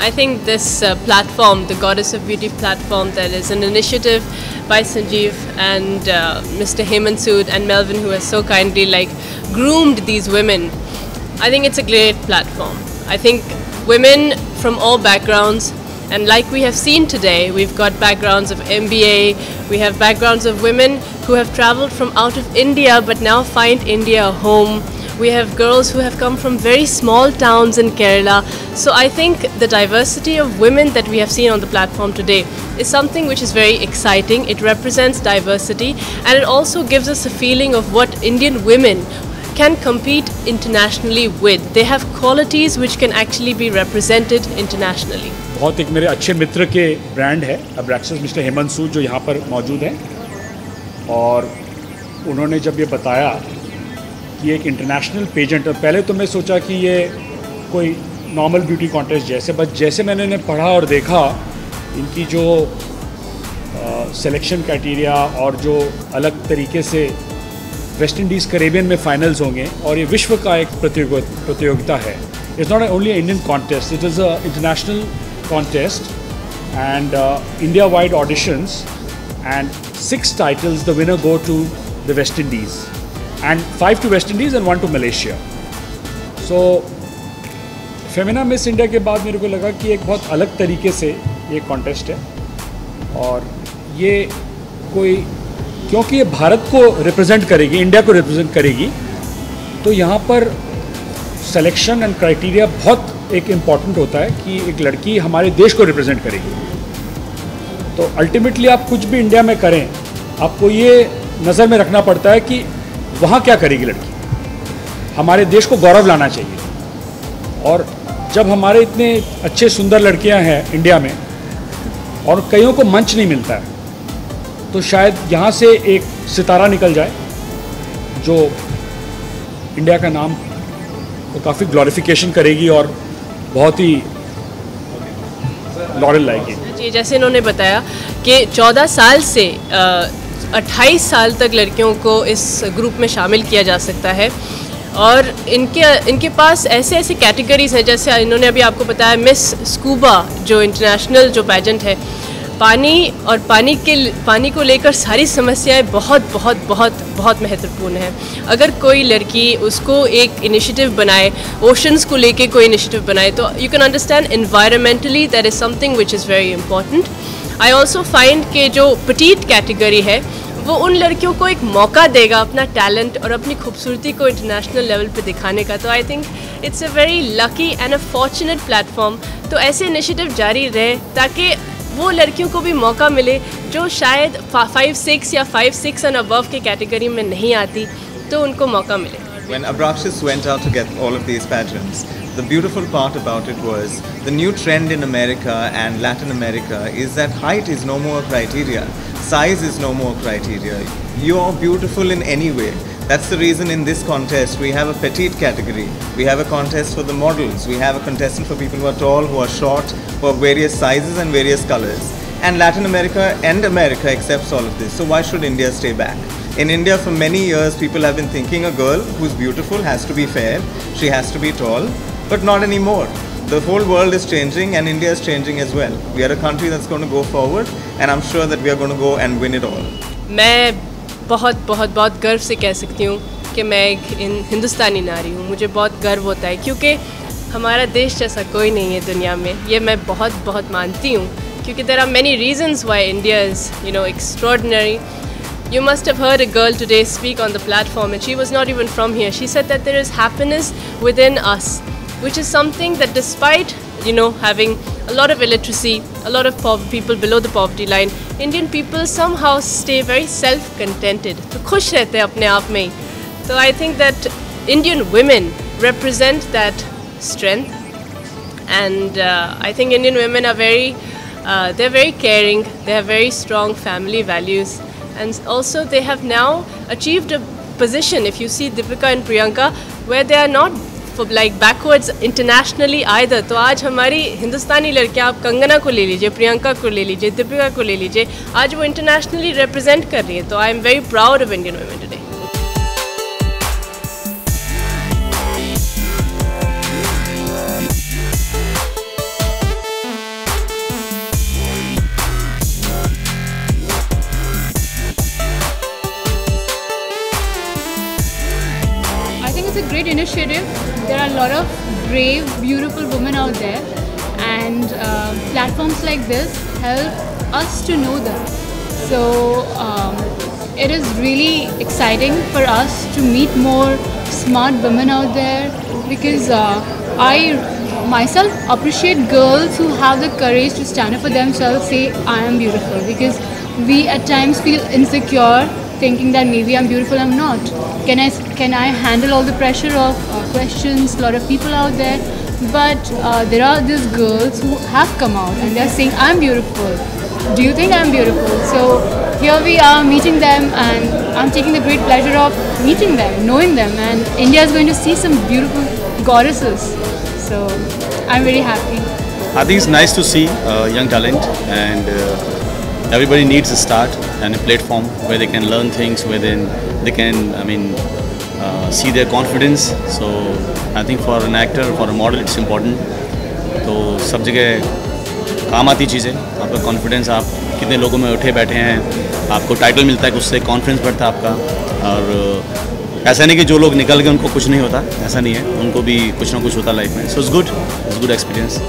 I think this platform, the Goddess of Beauty platform, that is an initiative by Sanjeev and Mr. Hemant Sood and Melvin, who has so kindly groomed these women. I think it's a great platform. I think women from all backgrounds, and like we have seen today, we've got backgrounds of MBA, we have backgrounds of women who have traveled from out of India but now find India a home. We have girls who have come from very small towns in Kerala. So I think the diversity of women that we have seen on the platform today is something which is very exciting. It represents diversity, and it also gives us a feeling of what Indian women can compete internationally with. They have qualities which can actually be represented internationally. बहुत एक मेरे अच्छे मित्र के brand है अब्रैक्सिस, mister Hemant सूद, जो यहाँ पर मौजूद हैं, और उन्होंने जब ये बताया कि एक इंटरनेशनल पेजेंट, और पहले तो मैं सोचा कि ये कोई नॉर्मल ब्यूटी कॉन्टेस्ट जैसे, बट जैसे मैंने इन्हें पढ़ा और देखा, इनकी जो सिलेक्शन क्राइटेरिया और जो अलग तरीके से वेस्ट इंडीज़ कैरेबियन में फाइनल्स होंगे, और ये विश्व का एक प्रतियोगिता है. It's not only Indian contest, it is a international contest and India wide auditions, and 6 titles the winner go to the West Indies, and 5 to West Indies and 1 to Malaysia. So Femina miss India के बाद मेरे को लगा कि एक बहुत अलग तरीके से ये कॉन्टेस्ट है, और ये कोई, क्योंकि ये भारत को रिप्रेजेंट करेगी, इंडिया को रिप्रेजेंट करेगी, तो यहाँ पर सिलेक्शन एंड क्राइटेरिया बहुत एक इम्पॉर्टेंट होता है कि एक लड़की हमारे देश को रिप्रेजेंट करेगी. तो अल्टीमेटली आप कुछ भी इंडिया में करें, आपको ये नज़र में रखना पड़ता है कि वहाँ क्या करेगी लड़की. हमारे देश को गौरव लाना चाहिए, और जब हमारे इतने अच्छे सुंदर लड़कियाँ हैं इंडिया में और कईयों को मंच नहीं मिलता है, तो शायद यहाँ से एक सितारा निकल जाए जो इंडिया का नाम को काफ़ी ग्लोरिफिकेशन करेगी और बहुत ही लॉरेल लाएगी. जी, जैसे इन्होंने बताया कि 14 साल से 28 साल तक लड़कियों को इस ग्रुप में शामिल किया जा सकता है, और इनके पास ऐसे ऐसे कैटेगरीज हैं, जैसे इन्होंने अभी आपको बताया मिस स्कूबा, जो इंटरनेशनल जो पैजेंट है, पानी और पानी को लेकर सारी समस्याएं बहुत बहुत बहुत बहुत महत्वपूर्ण है. अगर कोई लड़की उसको एक इनिशिएटिव बनाए, ओशंस को लेके कोई इनिशिएटिव बनाए, तो you can understand environmentally that is something which is very important. I also find कि जो पटीट कैटेगरी है वो उन लड़कियों को एक मौका देगा अपना टैलेंट और अपनी खूबसूरती को इंटरनेशनल लेवल पे दिखाने का. तो I think it's a very lucky and a fortunate platform. तो ऐसे इनिशिएटिव जारी रहे ताकि वो लड़कियों को भी मौका मिले जो शायद 5-6 या 5-6 एंड अबव के कैटेगरी में नहीं आती, तो उनको मौका मिले. When Abraxas went out to get all of these pageants, the beautiful part about it was the new trend in America and Latin America is that height is no more criteria, size is no more criteria. You are beautiful in any way. That's the reason in this contest we have a petite category. We have a contest for the models. We have a contestant for people who are tall, who are short, who are various sizes and various colors. And Latin America and America accepts all of this. So why should India stay back? In India for many years people have been thinking a girl who's beautiful has to be fair, she has to be tall, but not anymore. The whole world is changing and India is changing as well. We are a country that's going to go forward and I'm sure that we are going to go and win it all. मैं बहुत बहुत बहुत गर्व से कह सकती हूँ कि मैं एक हिंदुस्तानी नारी हूँ. मुझे बहुत गर्व होता है क्योंकि हमारा देश जैसा कोई नहीं है दुनिया में. ये मैं बहुत बहुत मानती हूँ क्योंकि there are many reasons why India is, you know, extraordinary. You must have heard a girl today speak on the platform, and she was not even from here. She said that there is happiness within us, which is something that despite, you know, having a lot of illiteracy, a lot of people below the poverty line, Indian people somehow stay very self-contented. तो खुश रहते हैं अपने आप में ही. So I think that Indian women represent that strength, and I think Indian women are they're very caring. They have very strong family values, and also they have now achieved a position. If you see Deepika and Priyanka, where they are not like backwards internationally either. तो आज हमारी हिंदुस्तानी लड़कियाँ, आप कंगना को ले लीजिए, प्रियंका को ले लीजिए, दीपिका को ले लीजिए, आज वो इंटरनेशनली रिप्रेजेंट कर रही है. तो I am very proud of Indian women today. it's a great initiative. There are a lot of brave, beautiful women out there, and platforms like this help us to know them. So it is really exciting for us to meet more smart women out there, because I myself appreciate girls who have the courage to stand up for themselves, say I am beautiful, because we at times feel insecure thinking that maybe I'm beautiful, I'm not. Can I handle all the pressure of questions, a lot of people out there? But there are these girls who have come out and they're saying I'm beautiful. Do you think I'm beautiful? So here we are meeting them, and I'm taking the great pleasure of meeting them, knowing them, and India is going to see some beautiful goddesses. So I'm very happy. I think it's nice to see young talent, and everybody needs a start and a platform where they can learn things, where they can see their confidence. So I think for an actor, for a model, it's important. तो सब जगह काम आती चीज़ें, आपका confidence, आप कितने लोगों में उठे बैठे हैं, आपको टाइटल मिलता है, उससे कॉन्फिडेंस बढ़ता है आपका। और ऐसा नहीं कि जो लोग निकल गए उनको कुछ नहीं होता, ऐसा नहीं है, उनको भी कुछ ना कुछ होता लाइफ में। So it's good experience.